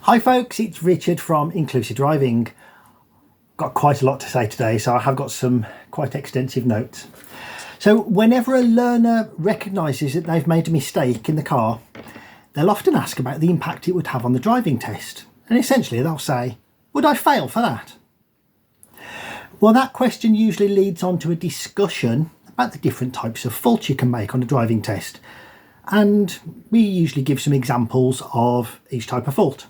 Hi folks, it's Richard from Inclusive Driving. Got quite a lot to say today, so I have got some quite extensive notes. So whenever a learner recognises that they've made a mistake in the car, they'll often ask about the impact it would have on the driving test. And essentially they'll say, would I fail for that? Well, that question usually leads on to a discussion about the different types of faults you can make on a driving test. And we usually give some examples of each type of fault.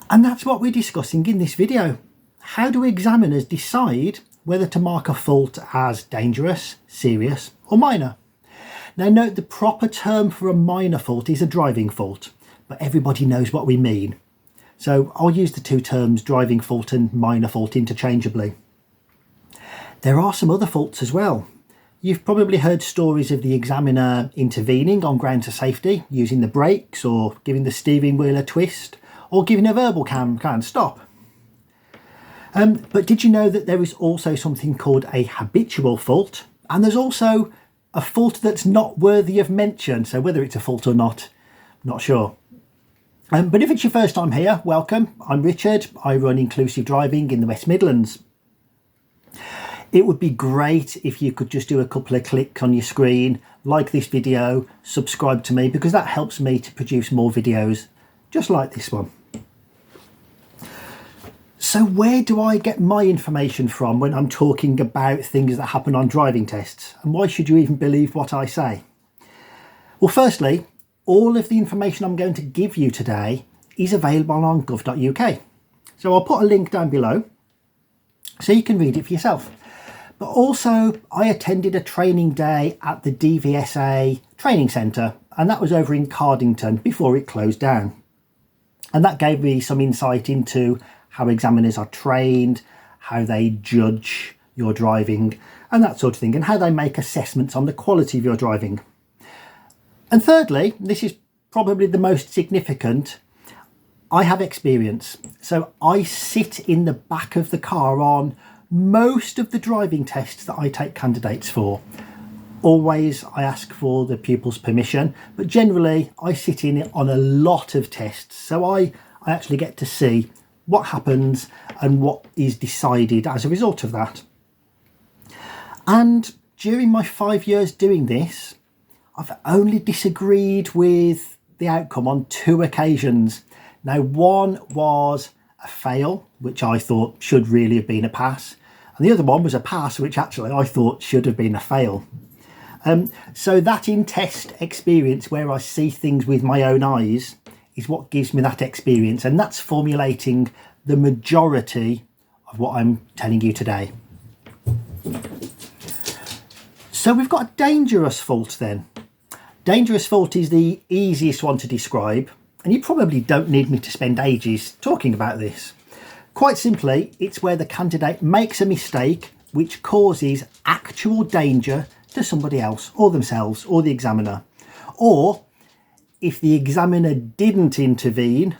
And that's what we're discussing in this video. How do examiners decide whether to mark a fault as dangerous, serious or minor? Now note, the proper term for a minor fault is a driving fault, but everybody knows what we mean. So I'll use the two terms driving fault and minor fault interchangeably. There are some other faults as well. You've probably heard stories of the examiner intervening on grounds of safety, using the brakes or giving the steering wheel a twist, or giving a verbal can stop. But did you know that there is also something called a habitual fault? And there's also a fault that's not worthy of mention. So whether it's a fault or not, not sure. But if it's your first time here, welcome. I'm Richard. I run Inclusive Driving in the West Midlands. It would be great if you could just do a couple of clicks on your screen, like this video, subscribe to me, because that helps me to produce more videos just like this one. So where do I get my information from when I'm talking about things that happen on driving tests? And why should you even believe what I say? Well, firstly, all of the information I'm going to give you today is available on gov.uk. So I'll put a link down below so you can read it for yourself. But also, I attended a training day at the DVSA training centre, and that was over in Cardington before it closed down. And that gave me some insight into how examiners are trained, how they judge your driving and that sort of thing, and how they make assessments on the quality of your driving. And thirdly, this is probably the most significant, I have experience. So I sit in the back of the car on most of the driving tests that I take candidates for. Always I ask for the pupil's permission, but generally I sit in on a lot of tests. So I actually get to see what happens and what is decided as a result of that. And during my 5 years doing this, I've only disagreed with the outcome on 2 occasions. Now, one was a fail, which I thought should really have been a pass. And the other one was a pass, which actually I thought should have been a fail. So that in-test experience where I see things with my own eyes is what gives me that experience, and that's formulating the majority of what I'm telling you today. So we've got a dangerous fault then. Dangerous fault is the easiest one to describe, and you probably don't need me to spend ages talking about this. Quite simply, it's where the candidate makes a mistake which causes actual danger to somebody else or themselves or the examiner, or if the examiner didn't intervene,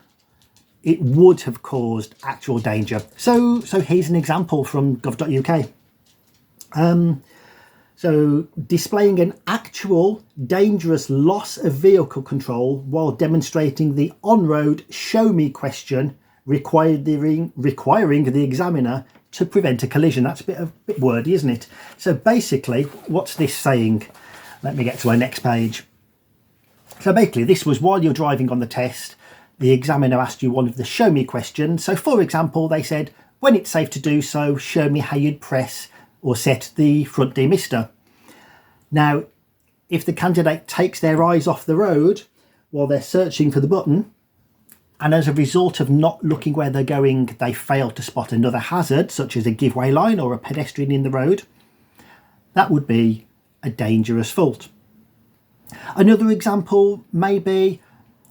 it would have caused actual danger. So here's an example from gov.uk. So displaying an actual dangerous loss of vehicle control while demonstrating the on-road show me question requiring the examiner to prevent a collision. That's a bit wordy, isn't it? So basically, what's this saying? Let me get to my next page. So basically, this was while you're driving on the test, the examiner asked you one of the show me questions. So for example, they said, when it's safe to do so, show me how you'd press or set the front demister. Now, if the candidate takes their eyes off the road while they're searching for the button, and as a result of not looking where they're going, they fail to spot another hazard, such as a giveaway line or a pedestrian in the road, that would be a dangerous fault. Another example may be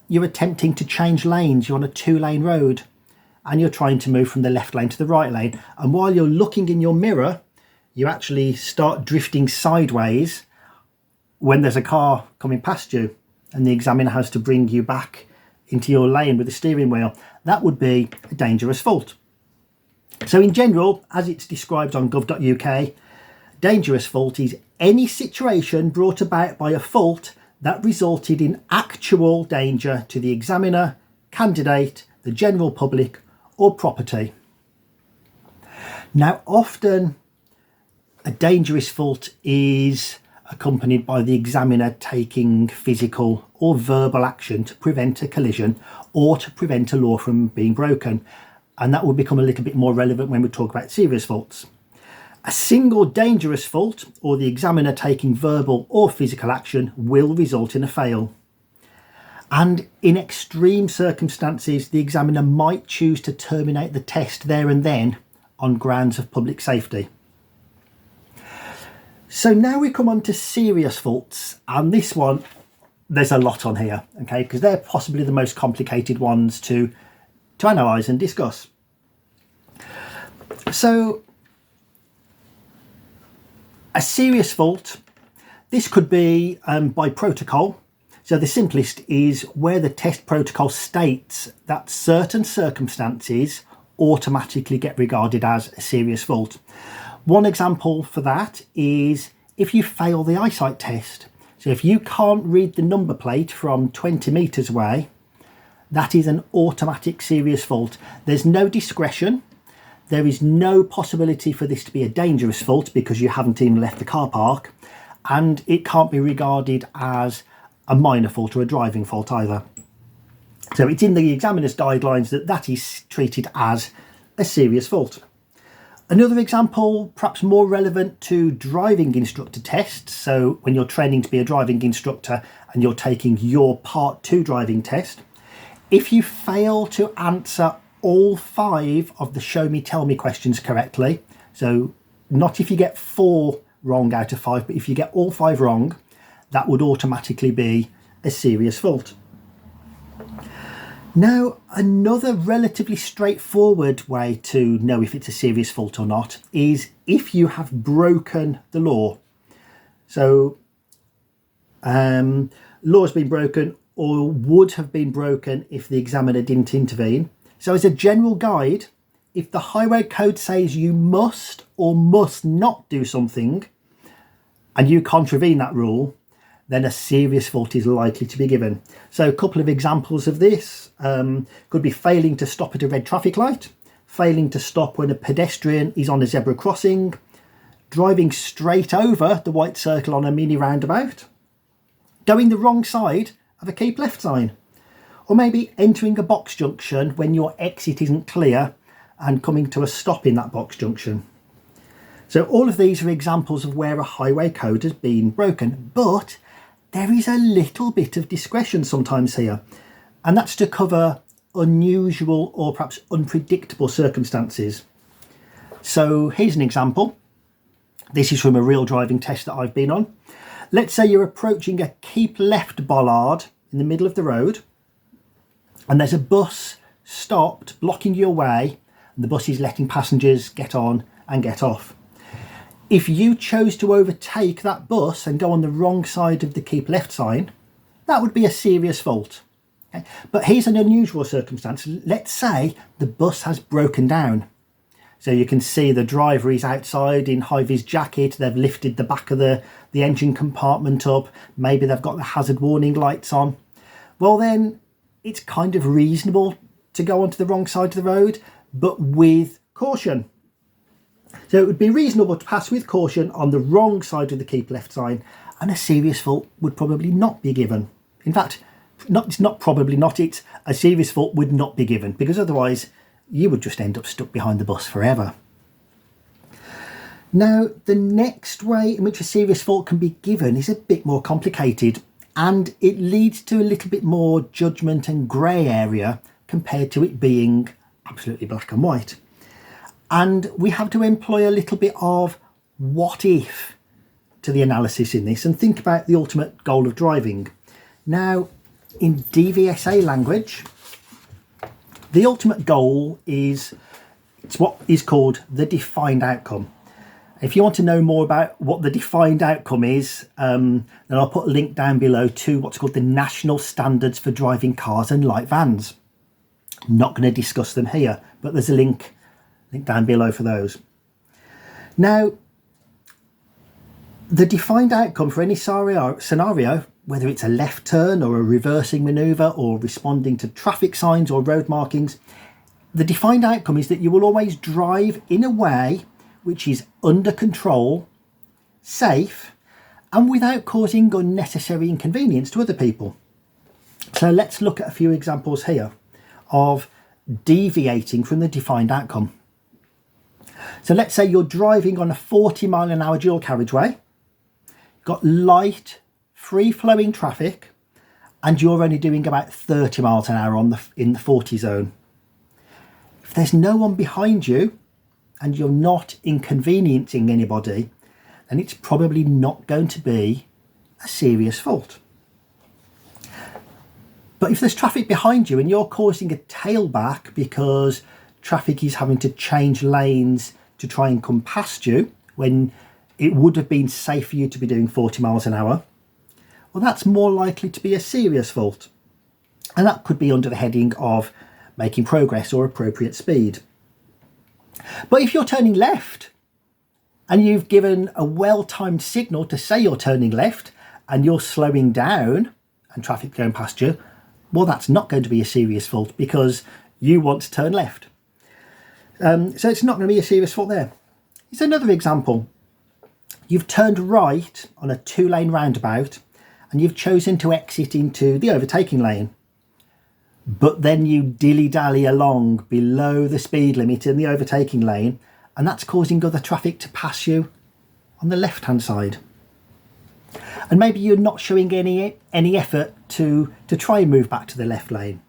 you're attempting to change lanes. You're on a 2-lane road and you're trying to move from the left lane to the right lane. And while you're looking in your mirror, you actually start drifting sideways when there's a car coming past you and the examiner has to bring you back into your lane with the steering wheel. That would be a dangerous fault. So in general, as it's described on gov.uk, dangerous fault is any situation brought about by a fault that resulted in actual danger to the examiner, candidate, the general public, or property. Now, often a dangerous fault is accompanied by the examiner taking physical or verbal action to prevent a collision or to prevent a law from being broken. And that will become a little bit more relevant when we talk about serious faults. A single dangerous fault or the examiner taking verbal or physical action will result in a fail. And in extreme circumstances, the examiner might choose to terminate the test there and then on grounds of public safety. So now we come on to serious faults, and this one, there's a lot on here, okay, because they're possibly the most complicated ones to analyse and discuss. So a serious fault, this could be by protocol. So the simplest is where the test protocol states that certain circumstances automatically get regarded as a serious fault. One example for that is if you fail the eyesight test. So if you can't read the number plate from 20 metres away, that is an automatic serious fault. There's no discretion. There is no possibility for this to be a dangerous fault because you haven't even left the car park, and it can't be regarded as a minor fault or a driving fault either. So it's in the examiner's guidelines that is treated as a serious fault. Another example, perhaps more relevant to driving instructor tests. So when you're training to be a driving instructor and you're taking your Part 2 driving test, if you fail to answer all 5 of the show me, tell me questions correctly, so not if you get 4 wrong out of 5, but if you get all 5 wrong, that would automatically be a serious fault. Now, another relatively straightforward way to know if it's a serious fault or not is if you have broken the law. So law has been broken or would have been broken if the examiner didn't intervene. So as a general guide, if the highway code says you must or must not do something and you contravene that rule, then a serious fault is likely to be given. So a couple of examples of this could be failing to stop at a red traffic light, failing to stop when a pedestrian is on a zebra crossing, driving straight over the white circle on a mini roundabout, going the wrong side of a keep left sign, or maybe entering a box junction when your exit isn't clear and coming to a stop in that box junction. So all of these are examples of where a highway code has been broken, but there is a little bit of discretion sometimes here, and that's to cover unusual or perhaps unpredictable circumstances. So here's an example. This is from a real driving test that I've been on. Let's say you're approaching a keep left bollard in the middle of the road, and there's a bus stopped blocking your way, and the bus is letting passengers get on and get off. If you chose to overtake that bus and go on the wrong side of the keep left sign, that would be a serious fault. Okay? But here's an unusual circumstance. Let's say the bus has broken down. So you can see the driver is outside in high-vis jacket. They've lifted the back of the engine compartment up. Maybe they've got the hazard warning lights on. Well, then it's kind of reasonable to go onto the wrong side of the road, but with caution. So it would be reasonable to pass with caution on the wrong side of the keep left sign, and a serious fault would probably not be given. In fact, it's a serious fault would not be given, because otherwise you would just end up stuck behind the bus forever. Now, the next way in which a serious fault can be given is a bit more complicated, and it leads to a little bit more judgment and grey area compared to it being absolutely black and white. And we have to employ a little bit of what if to the analysis in this and think about the ultimate goal of driving. Now, in DVSA language, the ultimate goal is what is called the defined outcome. If you want to know more about what the defined outcome is, then I'll put a link down below to what's called the National Standards for Driving Cars and Light Vans. I'm not going to discuss them here, but there's a link down below for those. Now, the defined outcome for any scenario whether it's a left turn or a reversing manoeuvre or responding to traffic signs or road markings, the defined outcome is that you will always drive in a way which is under control, safe, and without causing unnecessary inconvenience to other people. So let's look at a few examples here of deviating from the defined outcome. So let's say you're driving on a 40-mile-an-hour dual carriageway, got light, free-flowing traffic, and you're only doing about 30 miles an hour in the 40 zone. If there's no one behind you and you're not inconveniencing anybody, then it's probably not going to be a serious fault. But if there's traffic behind you and you're causing a tailback because traffic is having to change lanes to try and come past you when it would have been safe for you to be doing 40 miles an hour, well, that's more likely to be a serious fault. And that could be under the heading of making progress or appropriate speed. But if you're turning left and you've given a well-timed signal to say you're turning left and you're slowing down and traffic going past you, well, that's not going to be a serious fault because you want to turn left. So it's not going to be a serious fault there. Here's another example. You've turned right on a 2-lane roundabout and you've chosen to exit into the overtaking lane. But then you dilly-dally along below the speed limit in the overtaking lane, and that's causing other traffic to pass you on the left-hand side. And maybe you're not showing any effort to try and move back to the left lane.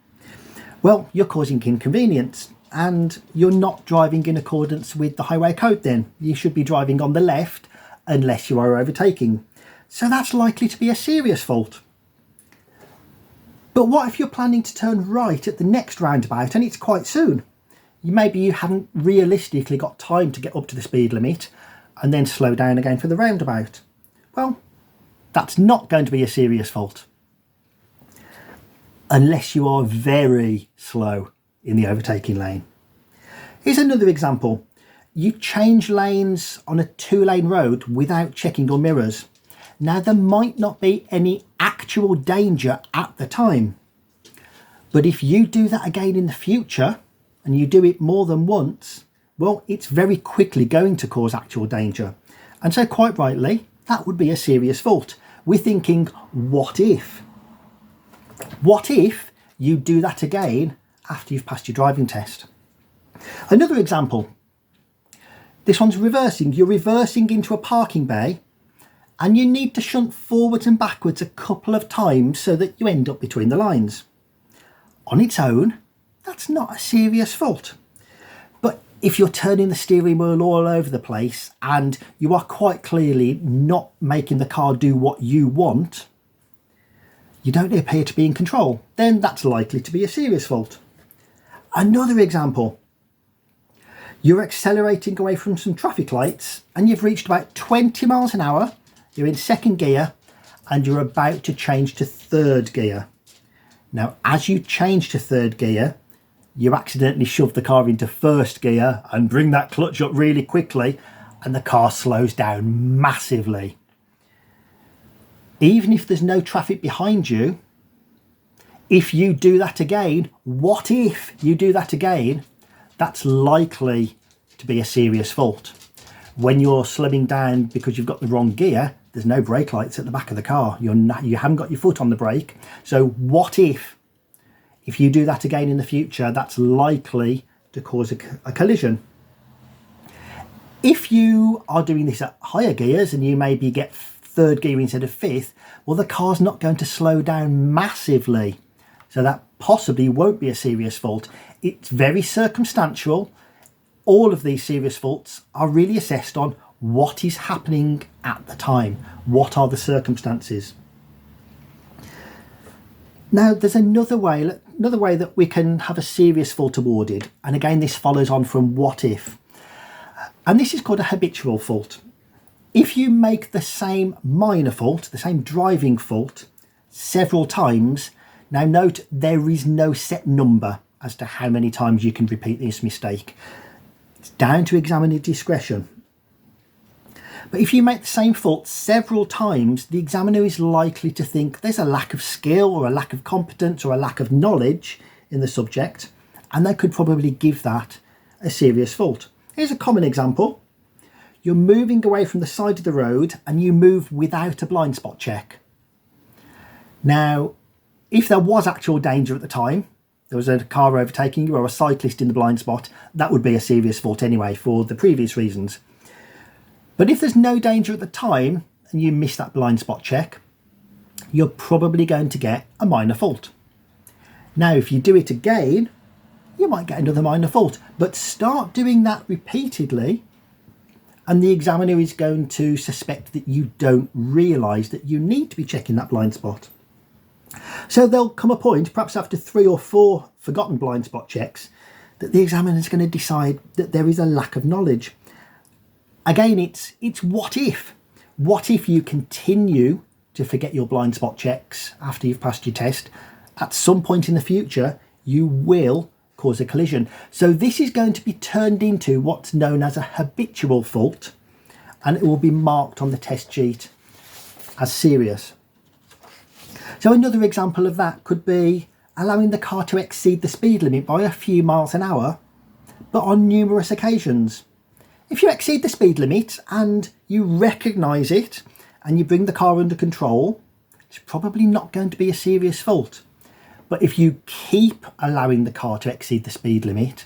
Well, you're causing inconvenience and you're not driving in accordance with the highway code then. You should be driving on the left unless you are overtaking. So that's likely to be a serious fault. But what if you're planning to turn right at the next roundabout and it's quite soon? Maybe you haven't realistically got time to get up to the speed limit and then slow down again for the roundabout. Well, that's not going to be a serious fault. Unless you are very slow in the overtaking lane. Here's another example. You change lanes on a 2-lane road without checking your mirrors. Now, there might not be any actual danger at the time, but if you do that again in the future and you do it more than once, well, it's very quickly going to cause actual danger. And so quite rightly, that would be a serious fault. We're thinking, what if? What if you do that again after you've passed your driving test? Another example. This one's reversing. You're reversing into a parking bay and you need to shunt forwards and backwards a couple of times so that you end up between the lines. On its own, that's not a serious fault. But if you're turning the steering wheel all over the place and you are quite clearly not making the car do what you want, you don't appear to be in control, then that's likely to be a serious fault. Another example. You're accelerating away from some traffic lights and you've reached about 20 miles an hour, you're in second gear and you're about to change to third gear. Now, as you change to third gear, you accidentally shove the car into first gear and bring that clutch up really quickly and the car slows down massively. Even if there's no traffic behind you, if you do that again, what if you do that again? That's likely to be a serious fault. When you're slowing down because you've got the wrong gear, there's no brake lights at the back of the car. You haven't got your foot on the brake. So what if you do that again in the future, that's likely to cause a collision. If you are doing this at higher gears and you maybe get third gear instead of fifth, well, the car's not going to slow down massively. So that possibly won't be a serious fault. It's very circumstantial. All of these serious faults are really assessed on what is happening at the time. What are the circumstances? Now, there's another way that we can have a serious fault awarded. And again, this follows on from what if. And this is called a habitual fault. If you make the same minor fault, the same driving fault, several times, now note there is no set number as to how many times you can repeat this mistake. It's down to examiner discretion. But if you make the same fault several times, the examiner is likely to think there's a lack of skill or a lack of competence or a lack of knowledge in the subject, and they could probably give that a serious fault. Here's a common example. You're moving away from the side of the road and you move without a blind spot check. Now, if there was actual danger at the time, there was a car overtaking you or a cyclist in the blind spot, that would be a serious fault anyway for the previous reasons. But if there's no danger at the time and you miss that blind spot check, you're probably going to get a minor fault. Now, if you do it again, you might get another minor fault, but start doing that repeatedly and the examiner is going to suspect that you don't realise that you need to be checking that blind spot. So there'll come a point, perhaps after 3 or 4 forgotten blind spot checks, that the examiner is going to decide that there is a lack of knowledge. Again, it's what if? What if you continue to forget your blind spot checks after you've passed your test? At some point in the future, you will cause a collision. So this is going to be turned into what's known as a habitual fault, and it will be marked on the test sheet as serious. So another example of that could be allowing the car to exceed the speed limit by a few miles an hour, but on numerous occasions. If you exceed the speed limit and you recognise it and you bring the car under control, it's probably not going to be a serious fault. But if you keep allowing the car to exceed the speed limit,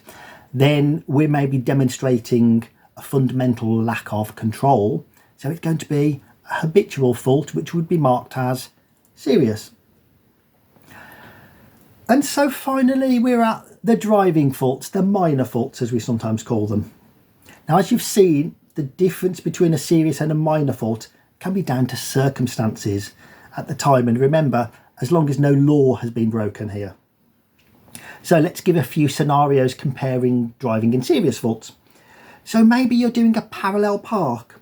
then we may be demonstrating a fundamental lack of control. So it's going to be a habitual fault, which would be marked as serious. And so finally, we're at the driving faults, the minor faults, as we sometimes call them. Now, as you've seen, the difference between a serious and a minor fault can be down to circumstances at the time. And remember, as long as no law has been broken here. So let's give a few scenarios comparing driving and serious faults. So maybe you're doing a parallel park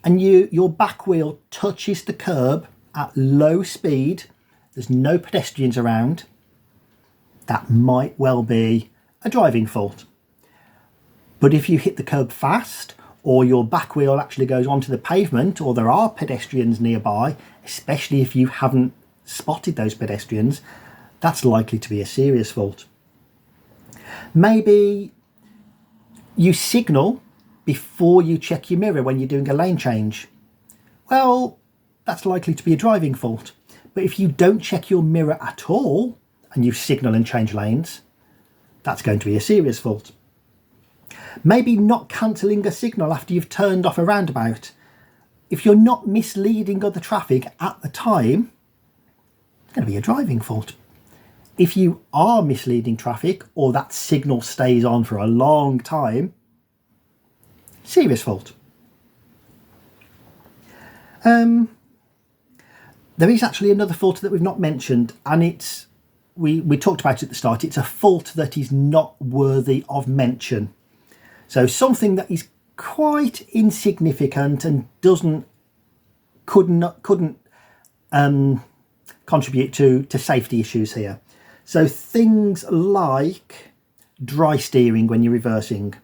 and your back wheel touches the curb at low speed. There's no pedestrians around. That might well be a driving fault. But if you hit the curb fast, or your back wheel actually goes onto the pavement, or there are pedestrians nearby, especially if you haven't spotted those pedestrians, that's likely to be a serious fault. Maybe you signal before you check your mirror when you're doing a lane change. Well, that's likely to be a driving fault. But if you don't check your mirror at all and you signal and change lanes, that's going to be a serious fault. Maybe not cancelling a signal after you've turned off a roundabout. If you're not misleading other traffic at the time, it's going to be a driving fault. If you are misleading traffic or that signal stays on for a long time, serious fault. There is actually another fault that we've not mentioned, and it's we talked about it at the start. It's a fault that is not worthy of mention. So something that is quite insignificant and couldn't contribute to safety issues here. So things like dry steering when you're reversing,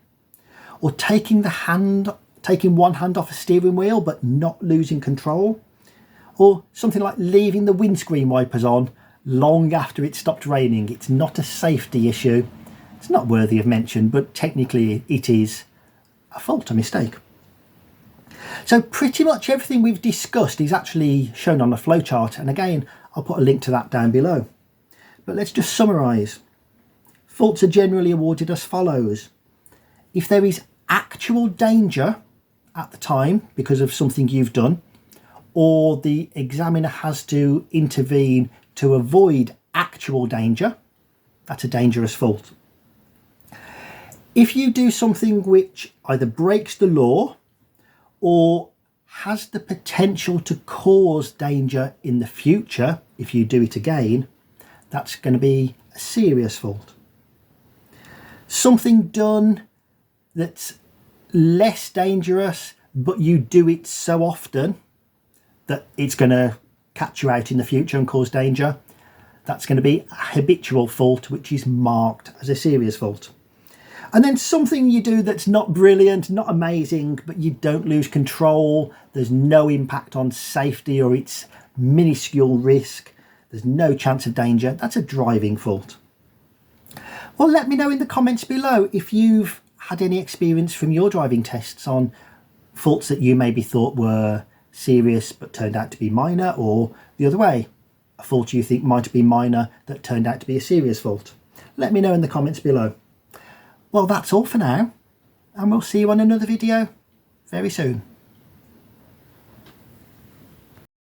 or taking one hand off a steering wheel but not losing control, or something like leaving the windscreen wipers on long after it stopped raining. It's not a safety issue. It's not worthy of mention, but technically it is a fault, a mistake. So pretty much everything we've discussed is actually shown on a flowchart, and again, I'll put a link to that down below. But let's just summarise. Faults are generally awarded as follows. If there is actual danger at the time because of something you've done, or the examiner has to intervene to avoid actual danger, that's a dangerous fault. If you do something which either breaks the law or has the potential to cause danger in the future, if you do it again, that's going to be a serious fault. Something done that's less dangerous, but you do it so often that it's going to catch you out in the future and cause danger, that's going to be a habitual fault, which is marked as a serious fault. And then something you do that's not brilliant, not amazing, but you don't lose control. There's no impact on safety or it's minuscule risk. There's no chance of danger. That's a driving fault. Well, let me know in the comments below if you've had any experience from your driving tests on faults that you maybe thought were serious but turned out to be minor, or the other way, a fault you think might have been minor that turned out to be a serious fault. Let me know in the comments below. Well, that's all for now, and we'll see you on another video very soon.